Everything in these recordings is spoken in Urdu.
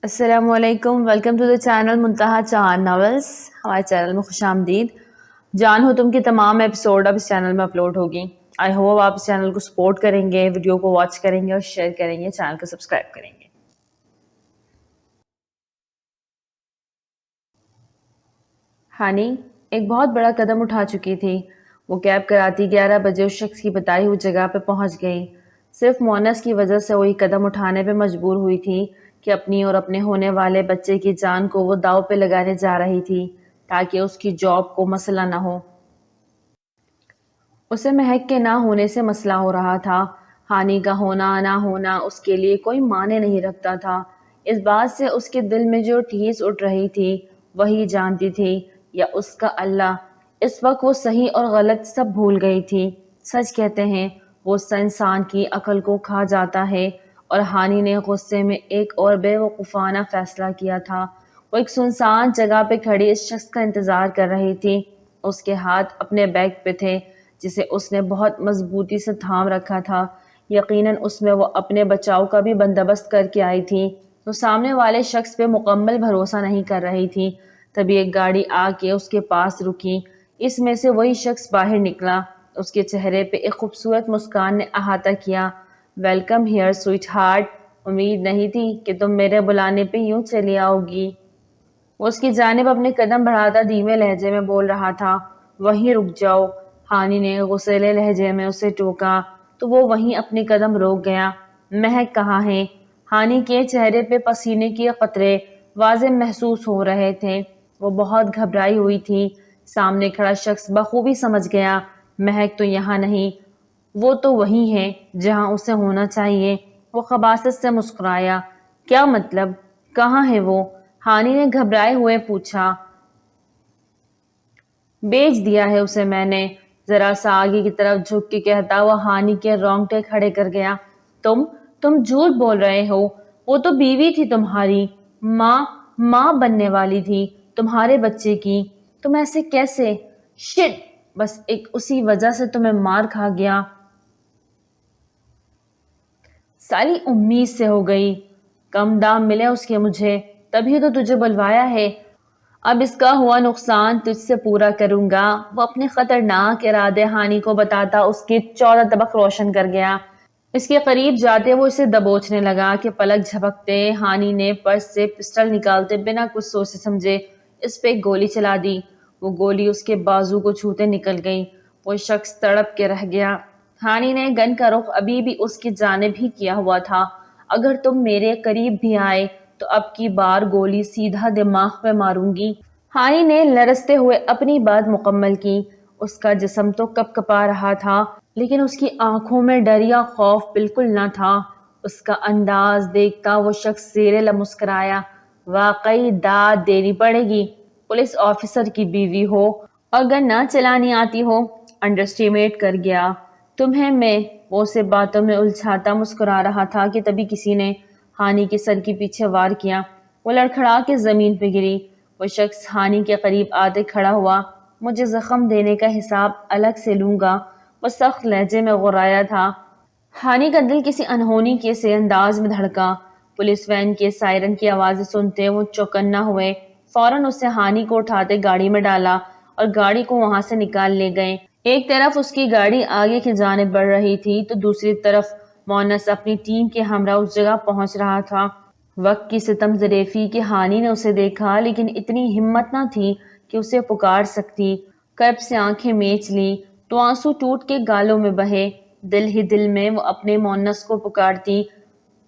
السلام علیکم، ویلکم ٹو دا چینل منتہا چاند ناولس۔ ہمارے چینل میں خوش آمدید۔ جان ہو تم کی تمام ایپیسوڈ اب اس چینل میں اپلوڈ ہوگی۔ آئی ہوپ آپ اس چینل کو سپورٹ کریں گے، ویڈیو کو واچ کریں گے اور شیئر کریں گے، چینل کو سبسکرائب کریں گے۔ ہانی ایک بہت بڑا قدم اٹھا چکی تھی۔ وہ کیب کراتی 11 بجے اس شخص کی بتائی ہوئی جگہ پہ پہنچ گئی۔ صرف مونس کی وجہ سے وہی قدم اٹھانے پہ مجبور ہوئی تھی کہ اپنی اور اپنے ہونے والے بچے کی جان کو وہ داؤ پہ لگانے جا رہی تھی تاکہ اس کی جاب کو مسئلہ نہ ہو۔ اسے مہک کے نہ ہونے سے مسئلہ ہو رہا تھا۔ ہانی کا ہونا نہ ہونا اس کے لیے کوئی معنی نہیں رکھتا تھا۔ اس بات سے اس کے دل میں جو ٹھیس اٹھ رہی تھی وہی جانتی تھی یا اس کا اللہ۔ اس وقت وہ صحیح اور غلط سب بھول گئی تھی۔ سچ کہتے ہیں غصہ انسان کی عقل کو کھا جاتا ہے، اور ہانی نے غصے میں ایک اور بے وقوفانہ فیصلہ کیا تھا۔ وہ ایک سنسان جگہ پہ کھڑی اس شخص کا انتظار کر رہی تھی۔ اس کے ہاتھ اپنے بیگ پہ تھے جسے اس نے بہت مضبوطی سے تھام رکھا تھا۔ یقیناً اس میں وہ اپنے بچاؤ کا بھی بندوبست کر کے آئی تھی۔ وہ سامنے والے شخص پہ مکمل بھروسہ نہیں کر رہی تھی۔ تبھی ایک گاڑی آ کے اس کے پاس رکی۔ اس میں سے وہی شخص باہر نکلا۔ اس کے چہرے پہ ایک خوبصورت مسکان نے احاطہ کیا۔ ویلکم ہیئر سویٹ ہارٹ، امید نہیں تھی کہ تم میرے بلانے پہ یوں چلی آؤ گی۔ وہ اس کی جانب اپنے قدم بڑھاتا دھیمے لہجے میں بول رہا تھا۔ وہیں رک جاؤ، ہانی نے غصیلے لہجے میں اسے ٹوکا تو وہ وہیں اپنی قدم روک گیا۔ مہک کہاں ہے؟ ہانی کے چہرے پہ پسینے کے قطرے واضح محسوس ہو رہے تھے۔ وہ بہت گھبرائی ہوئی تھی۔ سامنے کھڑا شخص بخوبی سمجھ گیا مہک تو یہاں نہیں، وہ تو وہیں ہے جہاں اسے ہونا چاہیے۔ وہ خباثت سے مسکرایا۔ کیا مطلب؟ کہاں ہے وہ؟ ہانی نے گھبرائے ہوئے پوچھا۔ بیچ دیا ہے اسے میں نے، ذرا سا آگے کی طرف جھک کے کہتا وہ ہانی کے رونگٹے کھڑے کر گیا۔ تم جھوٹ بول رہے ہو، وہ تو بیوی تھی تمہاری، ماں بننے والی تھی تمہارے بچے کی، تم ایسے کیسے؟ شٹ، بس ایک اسی وجہ سے تمہیں مار کھا گیا۔ ساری امید سے ہو گئی، کم دام ملے اس کے مجھے، تبھی تو تجھے بلوایا ہے۔ اب اس کا ہوا نقصان تجھ سے پورا کروں گا۔ وہ اپنے خطرناک ارادے ہانی کو بتاتا اس کی 14 طبق روشن کر گیا۔ اس کے قریب جاتے وہ اسے دبوچنے لگا کہ پلک جھپکتے ہانی نے پرس سے پسٹل نکالتے بنا کچھ سوچے سمجھے اس پہ گولی چلا دی۔ وہ گولی اس کے بازو کو چھوتے نکل گئی۔ وہ شخص تڑپ کے رہ گیا۔ ہانی نے گن کا رخ ابھی بھی اس کی جانب ہی کیا ہوا تھا۔ اگر تم میرے قریب بھی آئے تو اب کی بار گولی سیدھا دماغ پہ ماروں گی۔ ہانی نے لرزتے ہوئے اپنی بات مکمل کی۔ اس کا جسم تو کپ کپا رہا تھا لیکن اس کی آنکھوں میں ڈر یا خوف بالکل نہ تھا۔ اس کا انداز دیکھتا وہ شخص زیر لب مسکرایا۔ واقعی داد دینی پڑے گی، پولیس آفیسر کی بیوی ہو اور گن نہ چلانی آتی ہو، انڈرسٹیمیٹ کر گیا تمہیں میں۔ وہ اسے باتوں میں الجھاتا مسکرا رہا تھا کہ تبھی کسی نے ہانی کے سر کے پیچھے وار کیا۔ وہ لڑکھڑا کے زمین پہ گری۔ وہ شخص ہانی کے قریب آتے کھڑا ہوا۔ مجھے زخم دینے کا حساب الگ سے لوں گا، وہ سخت لہجے میں غرایا تھا۔ ہانی کا دل کسی انہونی کے سے انداز میں دھڑکا۔ پولیس وین کے سائرن کی آوازیں سنتے وہ چوکنا ہوئے۔ فوراً اسے ہانی کو اٹھاتے گاڑی میں ڈالا اور گاڑی کو وہاں سے نکال لے گئے۔ ایک طرف اس کی گاڑی آگے کی جانب بڑھ رہی تھی تو دوسری طرف مونس اپنی ٹیم کے ہمراہ اس جگہ پہنچ رہا تھا۔ وقت کی ستم ظریفی کہ ہانی نے اسے دیکھا لیکن اتنی ہمت نہ تھی کہ اسے پکار سکتی۔ کرب سے آنکھیں میچ لی تو آنسو ٹوٹ کے گالوں میں بہے۔ دل ہی دل میں وہ اپنے مونس کو پکارتی،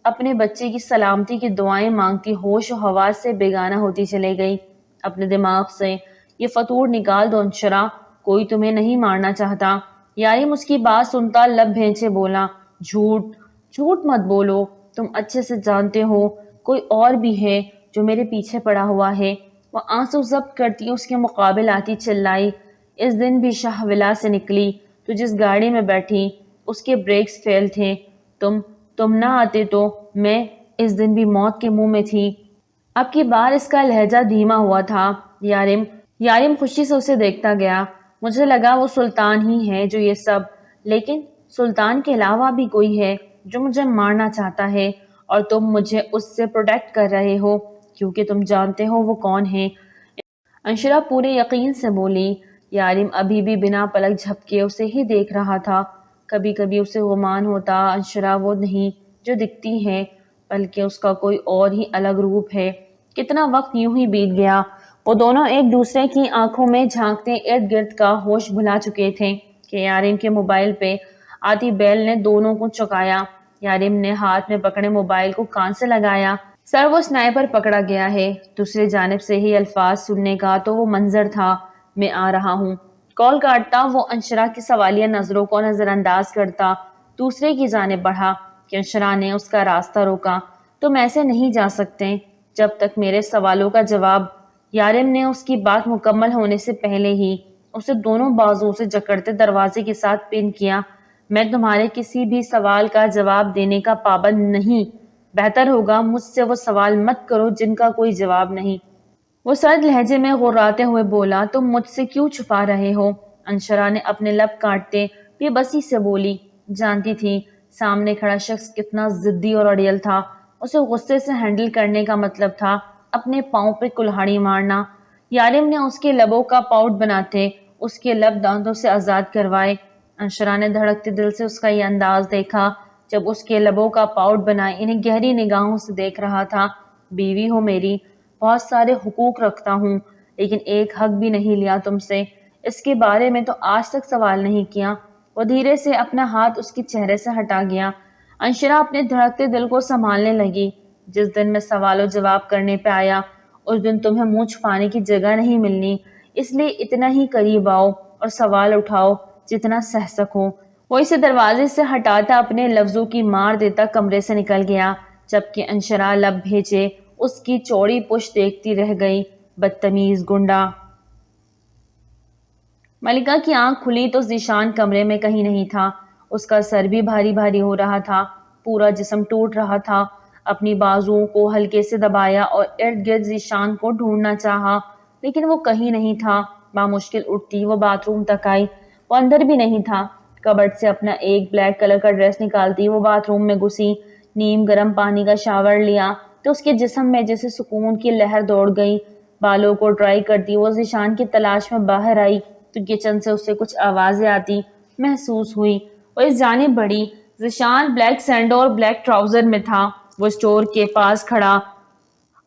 اپنے بچے کی سلامتی کی دعائیں مانگتی ہوش و حواس سے بیگانہ ہوتی چلے گئی۔ اپنے دماغ سے یہ فطور نکال دو انشرا، کوئی تمہیں نہیں مارنا چاہتا۔ یاریم اس کی بات سنتا لب بھینچے بولا۔ جھوٹ مت بولو، تم اچھے سے جانتے ہو کوئی اور بھی ہے جو میرے پیچھے پڑا ہوا ہے۔ وہ آنسو ضبط کرتی اس کے مقابل آتی چلائی۔ اس دن بھی شاہ ولا سے نکلی تو جس گاڑی میں بیٹھی اس کے بریکس فیل تھے۔ تم نہ آتے تو میں اس دن بھی موت کے منہ میں تھی۔ اب کی بار اس کا لہجہ دھیما ہوا تھا۔ یاریم خوشی سے اسے دیکھتا گیا۔ مجھے لگا وہ سلطان ہی ہے جو یہ سب، لیکن سلطان کے علاوہ بھی کوئی ہے جو مجھے مارنا چاہتا ہے اور تم مجھے اس سے پروٹیکٹ کر رہے ہو کیونکہ تم جانتے ہو وہ کون ہے۔ انشرا پورے یقین سے بولی۔ یارم ابھی بھی بنا پلک جھپکے اسے ہی دیکھ رہا تھا۔ کبھی کبھی اسے گمان ہوتا انشرا وہ نہیں جو دکھتی ہے بلکہ اس کا کوئی اور ہی الگ روپ ہے۔ کتنا وقت یوں ہی بیت گیا، وہ دونوں ایک دوسرے کی آنکھوں میں جھانکتے ارد گرد کا ہوش بھلا چکے تھے کہ یارم کے موبائل پہ آتی بیل نے دونوں کو چونکایا۔ یارم نے ہاتھ میں پکڑے موبائل کو کان سے لگایا۔ سر وہ سنائپر پکڑا گیا ہے، دوسری جانب سے ہی الفاظ سننے کا تو وہ منظر تھا۔ میں آ رہا ہوں۔ کال کاٹتا وہ انشرا کی سوالیہ نظروں کو نظر انداز کرتا دوسرے کی جانب بڑھا کہ انشرا نے اس کا راستہ روکا۔ تم ایسے نہیں جا سکتے جب تک میرے سوالوں کا جواب۔ یارم نے اس کی بات مکمل ہونے سے پہلے ہی اسے دونوں بازوؤں سے جکڑتے دروازے کے ساتھ پن کیا۔ میں تمہارے کسی بھی سوال کا جواب دینے کا پابند نہیں، بہتر ہوگا مجھ سے وہ سوال مت کرو جن کا کوئی جواب نہیں۔ وہ سرد لہجے میں غراتے ہوئے بولا، تم مجھ سے کیوں چھپا رہے ہو؟ انشرا نے اپنے لب کاٹتے بے بسی سے بولی۔ جانتی تھی سامنے کھڑا شخص کتنا ضدی اور اڑیل تھا۔ اسے غصے سے ہینڈل کرنے کا مطلب تھا اپنے پاؤں پہ کلہاڑی مارنا۔ یارم نے اس کے لبوں کا پاؤٹ بناتے اس کے لب دانتوں سے آزاد کروائے۔ انشرا نے دھڑکتے دل سے اس کا یہ انداز دیکھا جب اس کے لبوں کا پاؤٹ بنائے انہیں گہری نگاہوں سے دیکھ رہا تھا۔ بیوی ہو میری، بہت سارے حقوق رکھتا ہوں لیکن ایک حق بھی نہیں لیا تم سے، اس کے بارے میں تو آج تک سوال نہیں کیا۔ وہ دھیرے سے اپنا ہاتھ اس کے چہرے سے ہٹا گیا۔ انشرا اپنے دھڑکتے دل کو سنبھالنے لگی۔ جس دن میں سوال و جواب کرنے پہ آیا اس دن تمہیں منہ چھپانے کی جگہ نہیں ملنی، اس لیے اتنا ہی قریب آؤ اور سوال اٹھاؤ جتنا سہ سکو۔ وہ اسے دروازے سے ہٹاتا اپنے لفظوں کی مار دیتا کمرے سے نکل گیا جبکہ انشرا لب بھیجے اس کی چوڑی پشت دیکھتی رہ گئی۔ بدتمیز گنڈا۔ ملکہ کی آنکھ کھلی تو ذیشان کمرے میں کہیں نہیں تھا۔ اس کا سر بھی بھاری بھاری ہو رہا تھا، پورا جسم ٹوٹ رہا تھا۔ اپنی بازوؤں کو ہلکے سے دبایا اور ارد گرد ذیشان کو ڈھونڈنا چاہا لیکن وہ کہیں نہیں تھا۔ بامشکل اٹھتی وہ باتھ روم تک آئی، وہ اندر بھی نہیں تھا۔ کبرڈ سے اپنا ایک بلیک کلر کا ڈریس نکالتی وہ باتھ روم میں گھسی، نیم گرم پانی کا شاور لیا تو اس کے جسم میں جیسے سکون کی لہر دوڑ گئی۔ بالوں کو ڈرائی کرتی وہ ذیشان کی تلاش میں باہر آئی تو کچن سے اسے کچھ آوازیں آتی محسوس ہوئی۔ وہ اس جانب بڑھی۔ ذیشان بلیک سینڈو اور بلیک ٹراؤزر میں تھا۔ وہ اسٹور کے پاس کھڑا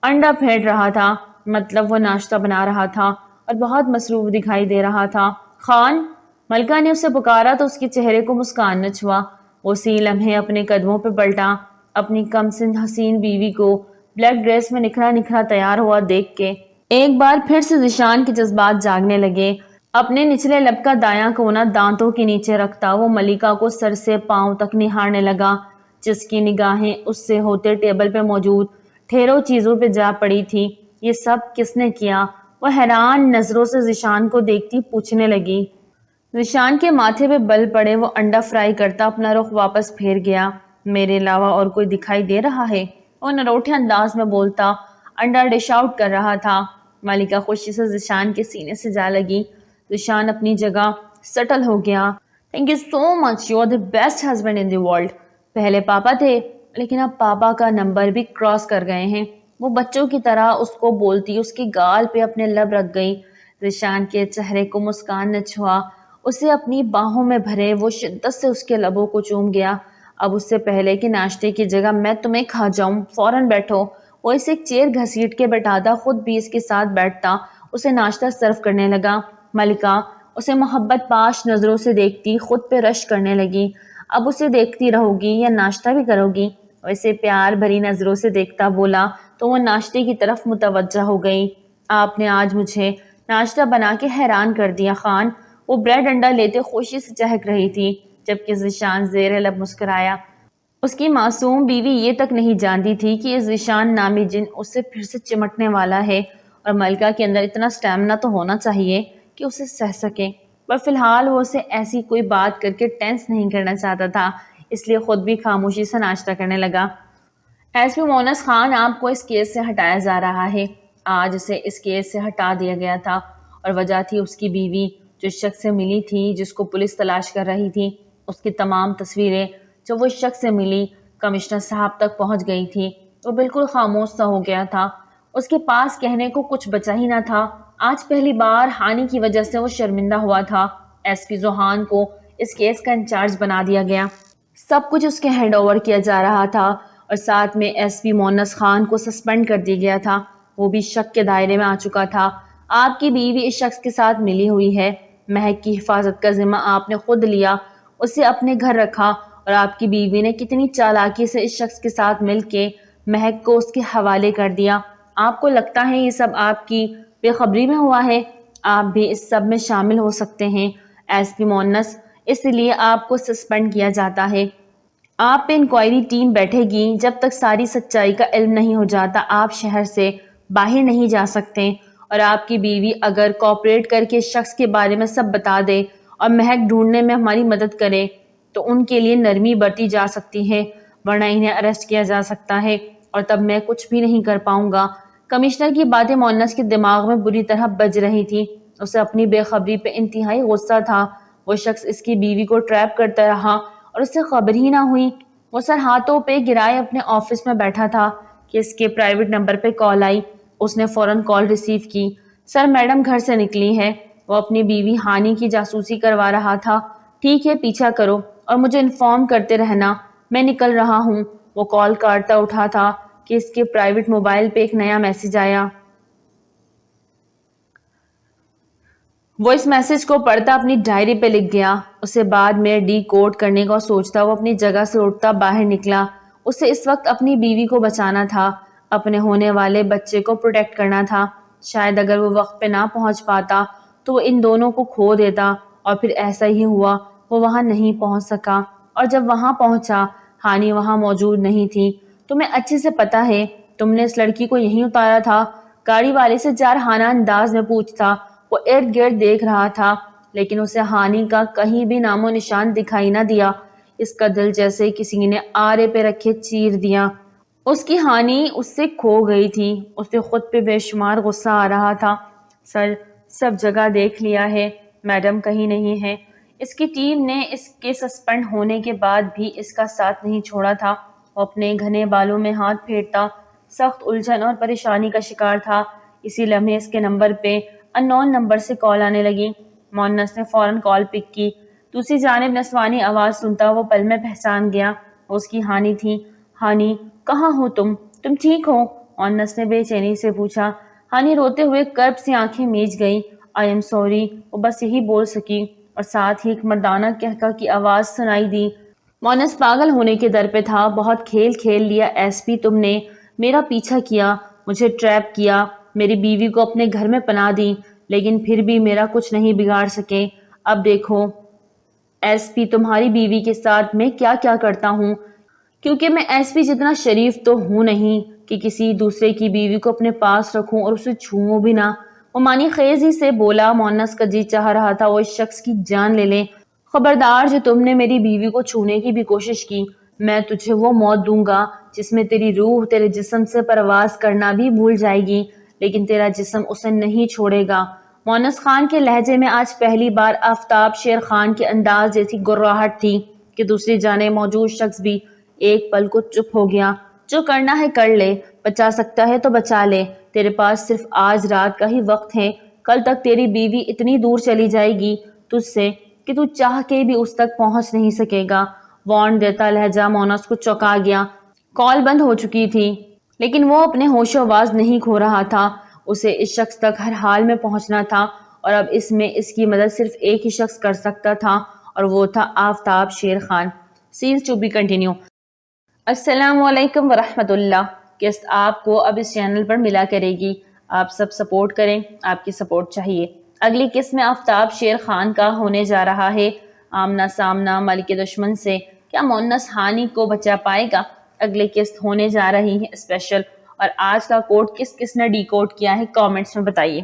انڈا پھینٹ رہا تھا، مطلب وہ ناشتہ بنا رہا تھا اور بہت مصروف دکھائی دے رہا تھا۔ خان! ملکہ نے اسے پکارا تو اس کے چہرے کو مسکان نہ چھوا۔ وہ اسی لمحے اپنے قدموں پہ پلٹا، اپنی کم سن حسین بیوی کو بلیک ڈریس میں نکھرا نکھرا تیار ہوا دیکھ کے ایک بار پھر سے ذیشان کے جذبات جاگنے لگے۔ اپنے نچلے لب کا دایاں کونا دانتوں کے نیچے رکھتا وہ ملکہ کو سر سے پاؤں تک نہارنے لگا، جس کی نگاہیں اس سے ہوتے ٹیبل پہ موجود ڈھیروں چیزوں پہ جا پڑی تھی۔ یہ سب کس نے کیا؟ وہ حیران نظروں سے ذیشان کو دیکھتی پوچھنے لگی۔ ذیشان کے ماتھے پہ بل پڑے وہ انڈا فرائی کرتا اپنا رخ واپس پھیر گیا۔ میرے علاوہ اور کوئی دکھائی دے رہا ہے؟ وہ نروٹھے انداز میں بولتا انڈا ڈش آؤٹ کر رہا تھا۔ ملکہ خوشی سے ذیشان کے سینے سے جا لگی۔ ذیشان اپنی جگہ سیٹل ہو گیا۔ Thank you so much, you are the best husband in the world. پہلے پاپا تھے لیکن اب پاپا کا نمبر بھی کراس کر گئے ہیں۔ وہ بچوں کی طرح اس کو بولتی اس کی گال پہ اپنے لب رکھ گئی۔ ذیشان کے چہرے کو مسکان نہ چھوا، اسے اپنی باہوں میں بھرے وہ شدت سے اس کے لبوں کو چوم گیا۔ اب اس سے پہلے کہ ناشتے کی جگہ میں تمہیں کھا جاؤں فوراً بیٹھو۔ وہ اسے ایک چیئر گھسیٹ کے بٹھاتا خود بھی اس کے ساتھ بیٹھتا اسے ناشتہ سرو کرنے لگا۔ ملکہ اسے محبت پاش نظروں سے دیکھتی خود پہ رشک کرنے لگی۔ اب اسے دیکھتی رہو گی یا ناشتہ بھی کرو گی؟ اسے پیار بھری نظروں سے دیکھتا بولا تو وہ ناشتے کی طرف متوجہ ہو گئی۔ آپ نے آج مجھے ناشتہ بنا کے حیران کر دیا خان۔ وہ بریڈ انڈا لیتے خوشی سے چہک رہی تھی جبکہ ذیشان زیر لب مسکرایا۔ اس کی معصوم بیوی یہ تک نہیں جانتی تھی کہ یہ ذیشان نامی جن اس سے پھر سے چمٹنے والا ہے اور ملکہ کے اندر اتنا سٹیمنا تو ہونا چاہیے کہ اسے سہ سکے، پر فی الحال وہ اسے ایسی کوئی بات کر کے ٹینس نہیں کرنا چاہتا تھا، اس لیے خود بھی خاموشی سے ناشتہ کرنے لگا۔ ایس پی مونس خان آپ کو اس کیس سے ہٹایا جا رہا ہے۔ آج اسے اس کیس سے ہٹا دیا گیا تھا اور وجہ تھی اس کی بیوی جو شخص سے ملی تھی جس کو پولیس تلاش کر رہی تھی۔ اس کی تمام تصویریں جو وہ شخص سے ملی کمشنر صاحب تک پہنچ گئی تھی۔ وہ بالکل خاموش سا ہو گیا تھا، اس کے پاس کہنے کو کچھ بچا ہی نہ تھا۔ آج پہلی بار ہانی کی وجہ سے وہ شرمندہ ہوا تھا۔ ایس پی ذوحان کو اس کیس کا انچارج بنا دیا گیا، سب کچھ اس کے ہینڈ اوور کیا جا رہا تھا، اور ساتھ میں ایس پی مونس خان کو سسپینڈ کر دیا گیا تھا۔ وہ بھی شک کے دائرے میں آ چکا تھا۔ آپ کی بیوی اس شخص کے ساتھ ملی ہوئی ہے، مہک کی حفاظت کا ذمہ آپ نے خود لیا، اسے اپنے گھر رکھا، اور آپ کی بیوی نے کتنی چالاکی سے اس شخص کے ساتھ مل کے مہک کو اس کے حوالے کر دیا۔ آپ کو لگتا ہے یہ سب آپ کی بے خبری میں ہوا ہے؟ آپ بھی اس سب میں شامل ہو سکتے ہیں ایس پی مونس، اس لیے آپ کو سسپینڈ کیا جاتا ہے۔ آپ پہ انکوائری ٹیم بیٹھے گی، جب تک ساری سچائی کا علم نہیں ہو جاتا آپ شہر سے باہر نہیں جا سکتے، اور آپ کی بیوی اگر کوآپریٹ کر کے اس شخص کے بارے میں سب بتا دے اور مہک ڈھونڈنے میں ہماری مدد کرے تو ان کے لیے نرمی برتی جا سکتی ہے، ورنہ انہیں اریسٹ کیا جا سکتا ہے، اور تب میں کچھ بھی نہیں کر پاؤں گا۔ کمشنر کی باتیں مونس کے دماغ میں بری طرح بج رہی تھی۔ اسے اپنی بے خبری پہ انتہائی غصہ تھا۔ وہ شخص اس کی بیوی کو ٹریپ کرتا رہا اور اسے خبر ہی نہ ہوئی۔ وہ سر ہاتھوں پہ گرائے اپنے آفس میں بیٹھا تھا کہ اس کے پرائیویٹ نمبر پہ کال آئی۔ اس نے فوراً کال ریسیو کی۔ سر میڈم گھر سے نکلی ہے، وہ اپنی بیوی ہانی کی جاسوسی کروا رہا تھا۔ ٹھیک ہے، پیچھا کرو اور مجھے انفارم کرتے رہنا، میں نکل رہا ہوں۔ وہ کال کاٹتا اٹھا تھا کہ اس کے پرائیویٹ موبائل پہ ایک نیا میسج آیا۔ وہ اس میسج کو پڑھتا اپنی ڈائری پہ لکھ گیا۔ اسے بعد میں ڈی کوڈ کرنے کا سوچتا وہ اپنی جگہ سے اٹھتا باہر نکلا۔ اسے اس وقت اپنی بیوی کو بچانا تھا، اپنے ہونے والے بچے کو پروٹیکٹ کرنا تھا۔ شاید اگر وہ وقت پہ نہ پہنچ پاتا تو وہ ان دونوں کو کھو دیتا، اور پھر ایسا ہی ہوا، وہ وہاں نہیں پہنچ سکا، اور جب وہاں پہنچا ہانی وہاں موجود نہیں تھی۔ تمہیں اچھے سے پتا ہے تم نے اس لڑکی کو یہیں اتارا تھا؟ گاڑی والے سے جارحانہ انداز میں پوچھتا۔ وہ ارد گرد دیکھ رہا تھا، لیکن اسے ہانی کا کہیں بھی نام و نشان دکھائی نہ دیا۔ اس کا دل جیسے کسی نے آرے پہ رکھے چیر دیا۔ اس کی ہانی اس سے کھو گئی تھی۔ اسے خود پہ بے شمار غصہ آ رہا تھا۔ سر سب جگہ دیکھ لیا ہے، میڈم کہیں نہیں ہے۔ اس کی ٹیم نے اس کے سسپینڈ ہونے کے بعد بھی اس کا ساتھ نہیں چھوڑا تھا۔ وہ اپنے گھنے بالوں میں ہاتھ پھیرتا سخت الجھن اور پریشانی کا شکار تھا۔ اسی لمحے اس کے نمبر پہ ان نون نمبر سے کال آنے لگی۔ مونس نے فوراً کال پک کی۔ دوسری جانب نسوانی آواز سنتا وہ پل میں پہچان گیا، وہ اس کی ہانی تھی۔ ہانی، کہاں ہو تم ٹھیک ہو؟ مونس نے بے چینی سے پوچھا۔ ہانی روتے ہوئے کرب سے آنکھیں میج گئی۔ آئی ایم سوری، وہ بس یہی بول سکی، اور ساتھ ہی ایک مردانہ قہقہ کی آواز سنائی دی۔ مونس پاگل ہونے کے در پہ تھا۔ بہت کھیل کھیل لیا ایس پی، تم نے میرا پیچھا کیا، مجھے ٹریپ کیا، میری بیوی کو اپنے گھر میں پناہ دی، لیکن پھر بھی میرا کچھ نہیں بگاڑ سکے۔ اب دیکھو ایس پی، تمہاری بیوی کے ساتھ میں کیا کیا کرتا ہوں، کیونکہ میں ایس پی جتنا شریف تو ہوں نہیں کہ کسی دوسرے کی بیوی کو اپنے پاس رکھوں اور اسے چھوؤں بھی نہ۔ وہ معنی خیزی سے بولا۔ مونس کا جی چاہ رہا تھا وہ اس شخص کی جان لے لے۔ خبردار، جو تم نے میری بیوی کو چھونے کی بھی کوشش کی، میں تجھے وہ موت دوں گا جس میں تیری روح تیرے جسم سے پرواز کرنا بھی بھول جائے گی، لیکن تیرا جسم اسے نہیں چھوڑے گا۔ مونس خان کے لہجے میں آج پہلی بار آفتاب شیر خان کے انداز جیسی گراہٹ تھی کہ دوسری جانب موجود شخص بھی ایک پل کو چپ ہو گیا۔ جو کرنا ہے کر لے، بچا سکتا ہے تو بچا لے، تیرے پاس صرف آج رات کا ہی وقت ہے، کل تک تیری بیوی اتنی دور چلی جائے گی تجھ سے کہ تو چاہ کے بھی اس تک پہنچ نہیں سکے گا۔ وارن دیتا لہجہ مونس کو چونکا گیا۔ کال بند ہو چکی تھی، لیکن وہ اپنے ہوش و آواز نہیں کھو رہا تھا۔ اسے اس شخص تک ہر حال میں پہنچنا تھا، اور اب اس میں اس کی مدد صرف ایک ہی شخص کر سکتا تھا، اور وہ تھا Aftab Sher Khan. Scenes to be continue. السلام علیکم ورحمۃ اللہ۔ قسط آپ کو اب اس چینل پر ملا کرے گی، آپ سب سپورٹ کریں، آپ کی سپورٹ چاہیے۔ اگلی قسط میں آفتاب شیر خان کا ہونے جا رہا ہے آمنا سامنا ملک دشمن سے۔ کیا مونس ہانی کو بچا پائے گا؟ اگلی قسط ہونے جا رہی ہے اسپیشل۔ اور آج کا کوڈ کس کس نے ڈی کوڈ کیا ہے کامنٹس میں بتائیے۔